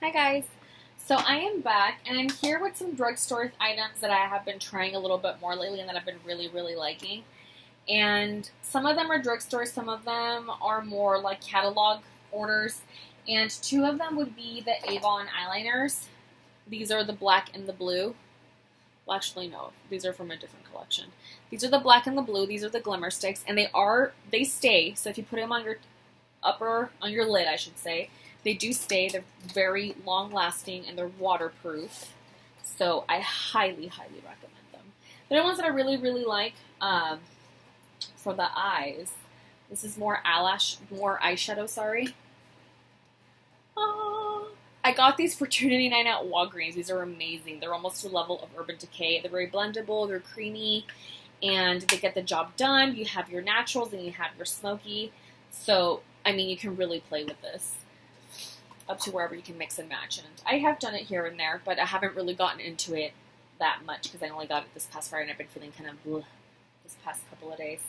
Hi guys. So I am back and I'm here with some drugstore items that I have been trying a little bit more lately and that I've been really liking. And some of them are drugstore, some of them are more like catalog orders. And two of them would be the Avon eyeliners. These are the black and the blue. Well, actually no, these are from a different collection. These are the black and the blue. These are the glimmer sticks, and they stay. So if you put them on your lid, I should say, they do stay. They're very long lasting and they're waterproof. So I highly recommend them. They're the ones that I really like for the eyes. This is more eyeshadow, sorry. I got these for $2.99 at Walgreens. These are amazing. They're almost to the level of Urban Decay. They're very blendable, they're creamy, and they get the job done. You have your naturals and you have your smoky. So, I mean, you can really play with this up to wherever you can mix and match. And I have done it here and there, but I haven't really gotten into it that much because I only got it this past Friday and I've been feeling kind of bleh this past couple of days.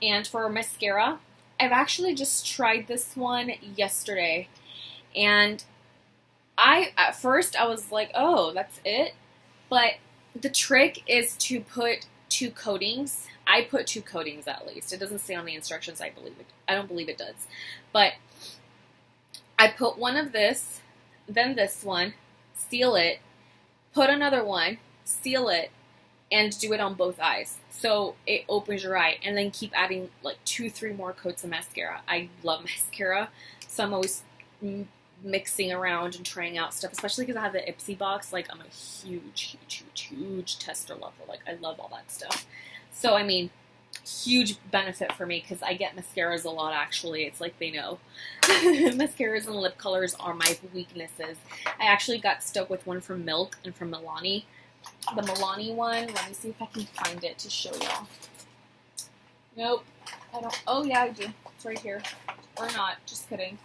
And for mascara, I've actually just tried this one yesterday. And at first I was like, oh, that's it. But the trick is to put 2 coatings. I put 2 coatings at least. It doesn't say on the instructions, I don't believe it does. But I put one of this, then this one, seal it, put another one, seal it, and do it on both eyes. So it opens your eye, and then keep adding like 2-3 more coats of mascara. I love mascara, so I'm always mixing around and trying out stuff, especially because I have the Ipsy box. Like, I'm a huge tester lover. Like, I love all that stuff. So, I mean, huge benefit for me because I get mascaras a lot, actually. It's like they know. Mascaras and lip colors are my weaknesses. I actually got stuck with one from Milk and from Milani. The Milani one, let me see if I can find it to show y'all. Nope. I don't. Oh, yeah, I do. It's right here. Or not. Just kidding.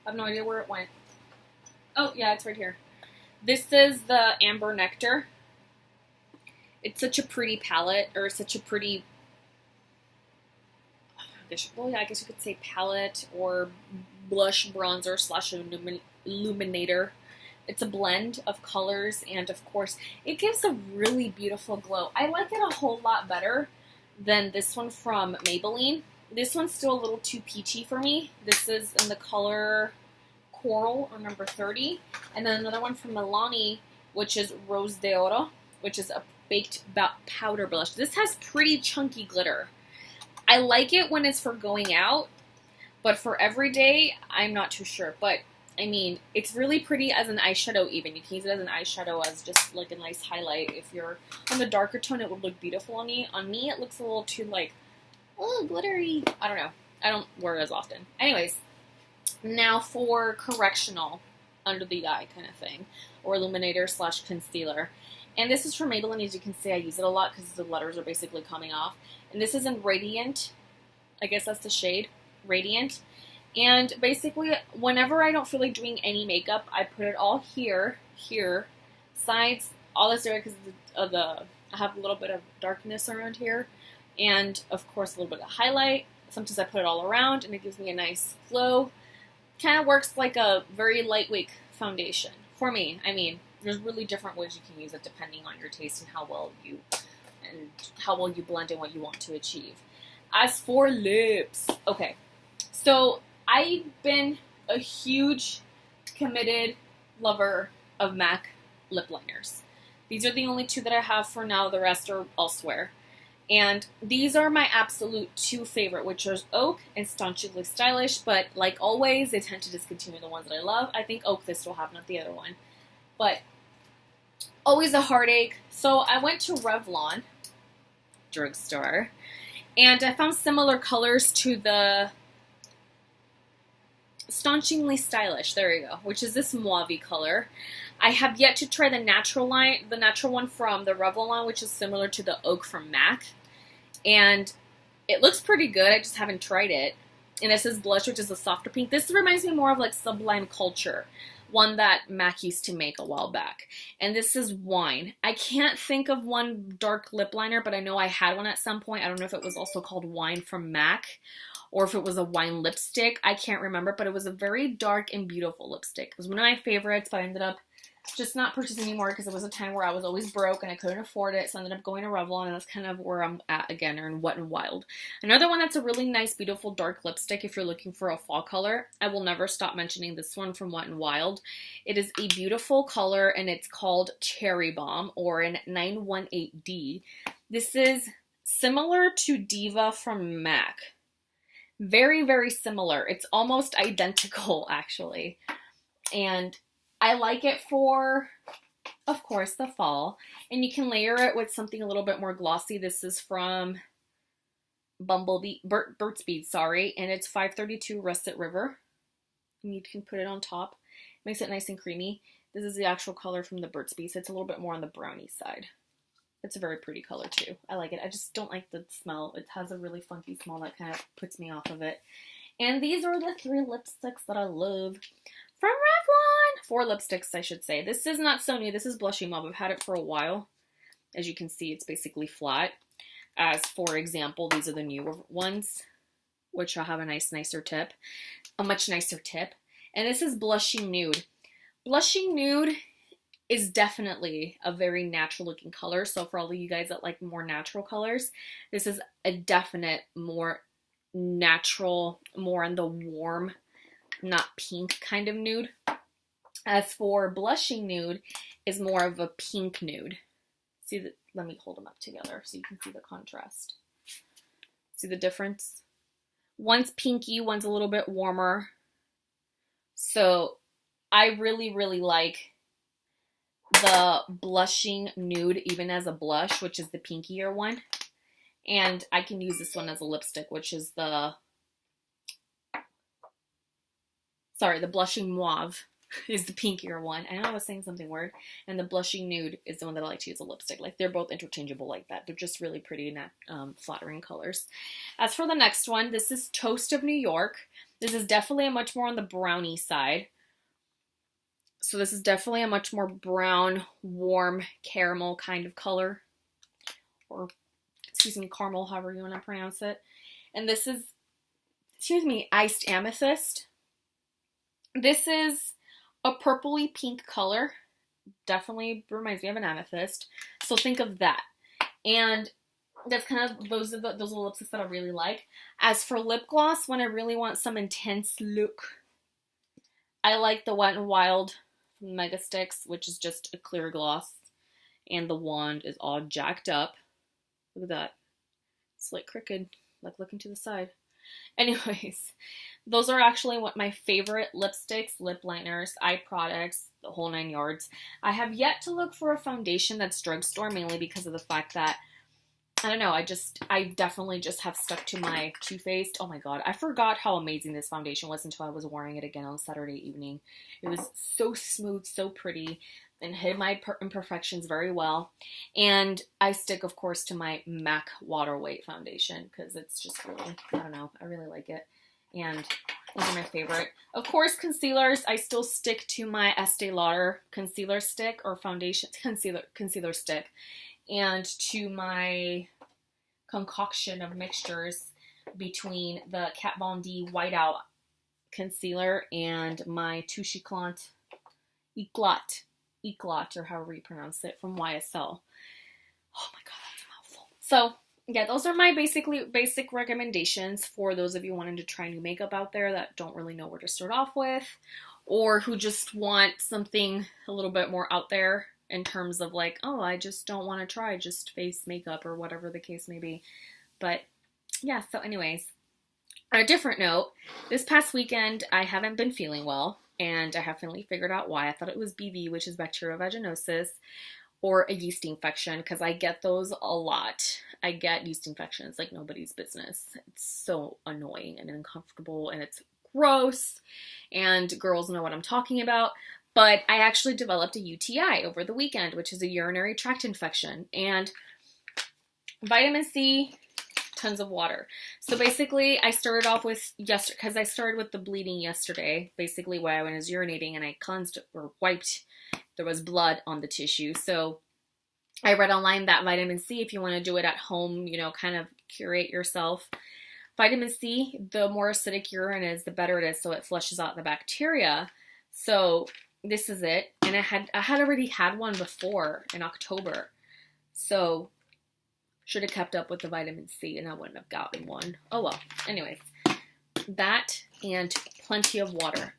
I have no idea where it went. Oh, yeah, it's right here. This is the Amber Nectar. It's such a pretty palette, or such a pretty, I guess you could say palette or blush bronzer / illuminator. It's a blend of colors, and of course, it gives a really beautiful glow. I like it a whole lot better than this one from Maybelline. This one's still a little too peachy for me. This is in the color Coral, or number 30. And then another one from Milani, which is Rose de Oro, which is a baked powder blush. This has pretty chunky glitter. I like it when it's for going out, but for everyday, I'm not too sure. But, I mean, it's really pretty as an eyeshadow even. You can use it as an eyeshadow as just like a nice highlight. If you're on the darker tone, it would look beautiful on me. On me, it looks a little too, like, oh, glittery. I don't know. I don't wear it as often. Anyways, now for correctional, under the eye kind of thing, or illuminator / concealer. And this is from Maybelline. As you can see, I use it a lot because the letters are basically coming off. And this is in Radiant. I guess that's the shade, Radiant. And basically, whenever I don't feel like doing any makeup, I put it all here, sides, all this area because I have a little bit of darkness around here. And, of course, a little bit of highlight. Sometimes I put it all around, and it gives me a nice glow. Kind of works like a very lightweight foundation. For me, I mean, there's really different ways you can use it depending on your taste and how well you blend in what you want to achieve. As for lips, okay. So, I've been a huge, committed lover of MAC lip liners. These are the only 2 that I have for now. The rest are elsewhere. And these are my absolute 2 favorite, which are Oak and Staunchly Stylish. But like always, they tend to discontinue the ones that I love. I think Oak they still have, not the other one. But always a heartache. So I went to Revlon Drugstore, and I found similar colors to the Staunchly Stylish, there you go, which is this mauve color. I have yet to try the natural one from the Revlon line, which is similar to the Oak from MAC. And it looks pretty good, I just haven't tried it. And this is blush, which is a softer pink. This reminds me more of like Sublime Culture, one that MAC used to make a while back. And this is Wine. I can't think of one dark lip liner, but I know I had one at some point. I don't know if it was also called Wine from MAC or if it was a wine lipstick. I can't remember, but it was a very dark and beautiful lipstick. It was one of my favorites, but I ended up just not purchasing anymore because it was a time where I was always broke and I couldn't afford it. So I ended up going to Revlon, and that's kind of where I'm at again, or in Wet n Wild. Another one that's a really nice, beautiful dark lipstick if you're looking for a fall color. I will never stop mentioning this one from Wet n Wild. It is a beautiful color, and it's called Cherry Bomb, or in 918D. This is similar to Diva from MAC. Very, very similar. It's almost identical, actually. And I like it for, of course, the fall. And you can layer it with something a little bit more glossy. This is from Burt's Bees, sorry. And it's 532 Russet River. And you can put it on top. Makes it nice and creamy. This is the actual color from the Burt's Bees. It's a little bit more on the brownie side. It's a very pretty color too. I like it. I just don't like the smell. It has a really funky smell that kind of puts me off of it. And these are the 3 lipsticks that I love from Revlon. 4 lipsticks, I should say. This is not so new. This is Blushing Mauve. I've had it for a while. As you can see, it's basically flat. As for example, these are the newer ones, which will have a nicer tip. A much nicer tip. And this is Blushing Nude. Blushing Nude is definitely a very natural looking color. So for all of you guys that like more natural colors, this is a definite more natural, more in the warm, not pink kind of nude. As for Blushing Nude is more of a pink nude. See the, let me hold them up together so you can see the contrast. See the difference? One's pinky, one's a little bit warmer. So I really, really like the Blushing Nude even as a blush, which is the pinkier one. And I can use this one as a lipstick, which is the Blushing Mauve is the pinkier one. I know I was saying something weird. And the Blushing Nude is the one that I like to use as a lipstick. Like, they're both interchangeable like that. They're just really pretty and flattering colors. As for the next one, this is Toast of New York. This is definitely a much more on the brownie side. So this is definitely a much more brown, warm, caramel kind of color. Or, excuse me, caramel, however you want to pronounce it. And this is, Iced Amethyst. This is a purpley pink color. Definitely reminds me of an amethyst. So think of that. And that's kind of, those are the lipsticks that I really like. As for lip gloss, when I really want some intense look, I like the Wet n Wild Mega Sticks, which is just a clear gloss. And the wand is all jacked up. Look at that. It's like crooked, like looking to the side. Anyways, those are actually what my favorite lipsticks, lip liners, eye products, the whole 9 yards. I have yet to look for a foundation that's drugstore, mainly because of the fact that, I don't know, I definitely just have stuck to my Too Faced. Oh my god, I forgot how amazing this foundation was until I was wearing it again on Saturday evening. It was so smooth, so pretty, and hid my imperfections very well. And I stick, of course, to my MAC Water Weight foundation because it's just really, I don't know, I really like it. And those are my favorite. Of course, concealers, I still stick to my Estee Lauder concealer stick or foundation concealer stick. And to my concoction of mixtures between the Kat Von D Whiteout concealer and my Touche Eclat, or however you pronounce it, from YSL. Oh my god, that's a mouthful. So, yeah, those are my basic recommendations for those of you wanting to try new makeup out there that don't really know where to start off with, or who just want something a little bit more out there in terms of like, oh, I just don't want to try just face makeup or whatever the case may be. But yeah, so anyways, on a different note, this past weekend I haven't been feeling well, and I have finally figured out why. I thought it was BV, which is bacterial vaginosis, or a yeast infection, because I get those a lot. I get yeast infections like nobody's business. It's so annoying and uncomfortable, and it's gross, and girls know what I'm talking about. But I actually developed a UTI over the weekend, which is a urinary tract infection, and vitamin C, tons of water. So basically, I started off with yesterday, because I started with the bleeding yesterday, basically when I was urinating and I cleansed or wiped, there was blood on the tissue. So I read online that vitamin C, if you want to do it at home, you know, kind of curate yourself, Vitamin C, the more acidic urine is, the better it is, so it flushes out the bacteria. So this is it. And I had already had one before in October. So should have kept up with the vitamin C and I wouldn't have gotten one. Oh well. Anyways, that and plenty of water.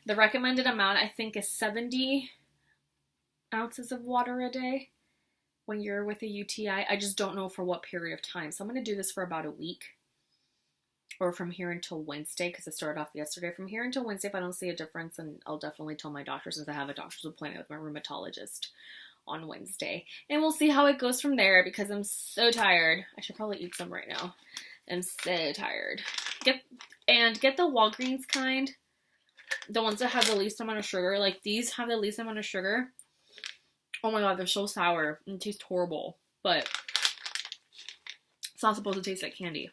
The recommended amount, I think, is 70 ounces of water a day when you're with a UTI. I just don't know for what period of time. So I'm going to do this for about a week, or from here until Wednesday, because I started off yesterday. From here until Wednesday, if I don't see a difference, and I'll definitely tell my doctor, since I have a doctor's appointment with my rheumatologist on Wednesday. And we'll see how it goes from there, because I'm so tired. I should probably eat some right now. I'm so tired. Get the Walgreens kind. The ones that have the least amount of sugar. Like, these have the least amount of sugar. Oh my god, they're so sour. And taste horrible. But it's not supposed to taste like candy.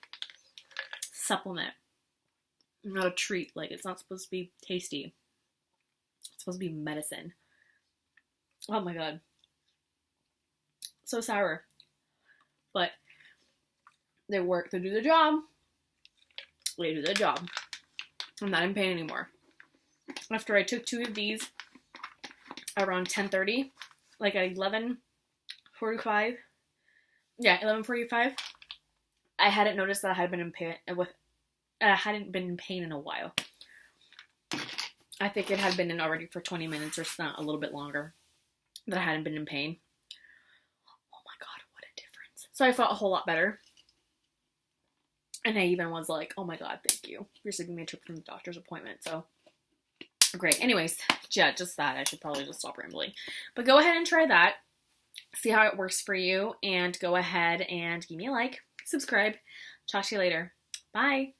Supplement. Not a treat. Like, it's not supposed to be tasty. It's supposed to be medicine. Oh my god. So sour. But they work to do the job. They do the job. I'm not in pain anymore. After I took 2 of these around 10:30, like at 11:45. Yeah, 11:45. I hadn't noticed that I had been in pain I hadn't been in pain in a while. I think it had been in already for 20 minutes or not, a little bit longer, that I hadn't been in pain. Oh my god, what a difference. So I felt a whole lot better. And I even was like, oh my god, thank you. You're saving me a trip from the doctor's appointment. So great. Anyways, yeah, just that. I should probably just stop rambling. But go ahead and try that. See how it works for you. And go ahead and give me a like. Subscribe. Talk to you later. Bye.